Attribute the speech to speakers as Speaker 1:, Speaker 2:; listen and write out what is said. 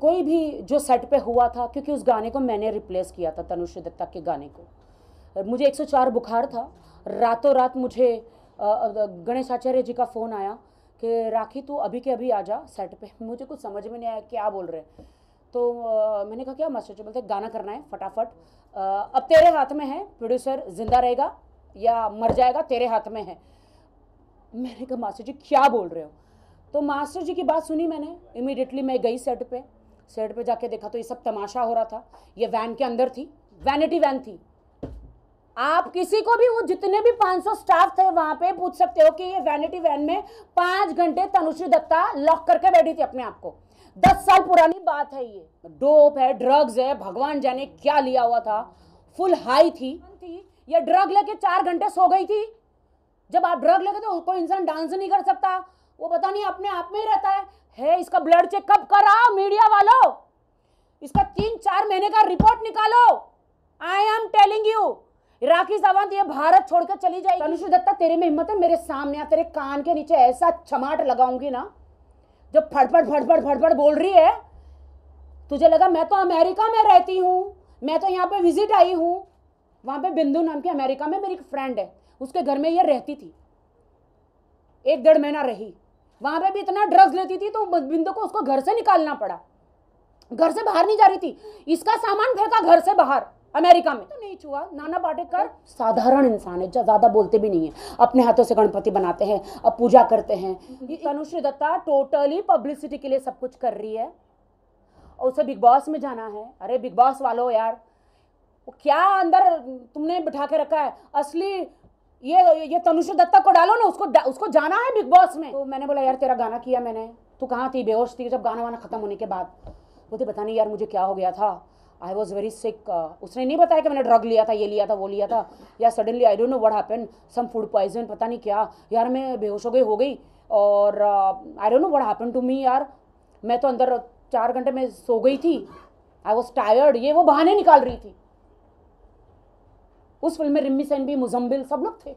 Speaker 1: कोई भी जो सेट पे हुआ था, क्योंकि उस गाने को मैंने रिप्लेस किया था, तनुश्री दत्ता के गाने को। मुझे 104 बुखार था, रातों रात मुझे गणेश आचार्य जी का फ़ोन आया कि राखी तू अभी के अभी आ जा सेट पे। मुझे कुछ समझ में नहीं आया क्या बोल रहे हैं। तो मैंने कहा क्या मास्टर जी? बोलते गाना करना है फटाफट, अब तेरे हाथ में है, प्रोड्यूसर जिंदा रहेगा या मर जाएगा तेरे हाथ में है। मैंने कहा मास्टर जी क्या बोल रहे हो? तो मास्टर जी की बात सुनी मैंने, इमीडिएटली मैं गई सेट पे जाके देखा तो ये सब तमाशा हो रहा था। ये वैन के अंदर थी, वैनिटी वैन थी। आप किसी को भी, वो जितने भी 500 स्टाफ थे वहां पे, पूछ सकते हो कि ये वैनिटी वैन में 5 घंटे तनुश्री दत्ता लॉक करके बैठी थी अपने आप को। 10 साल पुरानी बात है ये। डोप है, ड्रग्स है, भगवान जाने क्या लिया हुआ था, फुल हाई थी। ये ड्रग लेके 4 घंटे सो गई थी। जब आप ड्रग लेके तो कोई इंसान डांस नहीं कर सकता, वो पता नहीं अपने आप में ही रहता है। इसका ब्लड चेकअप कराओ मीडिया वालों, इसका 3-4 महीने का रिपोर्ट निकालो। I am telling you, Rakhi Sawant ये भारत छोड़कर चली जाएगी। तनुश्री दत्ता तेरे में हिम्मत है मेरे सामने, तेरे कान के नीचे ऐसा चमाट लगाऊंगी ना, जो फटफट फटफट फटफट बोल रही है। तुझे लगा मैं तो अमेरिका में रहती हूँ, मैं तो यहाँ पे विजिट आई हूँ। वहां पे बिंदु नाम की अमेरिका में मेरी एक फ्रेंड है, उसके घर में ये रहती थी, 1-1.5 महीना रही। वहां पे भी इतना ड्रग्स लेती थी तो बिंदु को उसको घर से निकालना पड़ा, घर से बाहर नहीं जा रही थी। इसका सामान फेंका घर से बाहर, अमेरिका में तो नहीं छुआ। नाना पाटेकर साधारण इंसान है, ज्यादा बोलते भी नहीं है, अपने हाथों से गणपति बनाते हैं, अब पूजा करते हैं। तनुश्री दत्ता टोटली पब्लिसिटी के लिए सब कुछ कर रही है, और उसे बिग बॉस में जाना है। अरे बिग बॉस वालों यार, क्या अंदर तुमने बिठा के रखा है? असली ये तनुश्री दत्ता को डालो ना, उसको जाना है बिग बॉस में। तो मैंने बोला यार तेरा गाना किया मैंने, तू कहाँ थी? बेहोश थी जब गाना वाना खत्म होने के बाद? बोलते पता नहीं यार मुझे क्या हो गया था, आई वॉज वेरी सिक। उसने नहीं बताया कि मैंने ड्रग लिया था, ये लिया था, वो लिया था, या suddenly I don't know what happened, some food poison, पता नहीं क्या यार, मैं बेहोश हो गई और I don't know what happened to me यार। मैं तो अंदर 4 घंटे में सो गई थी, आई वॉज टायर्ड। ये वो बहाने निकाल रही थी। उस फिल्म में रिम्मी सेन भी, मुजम्बिल, सब लोग थे।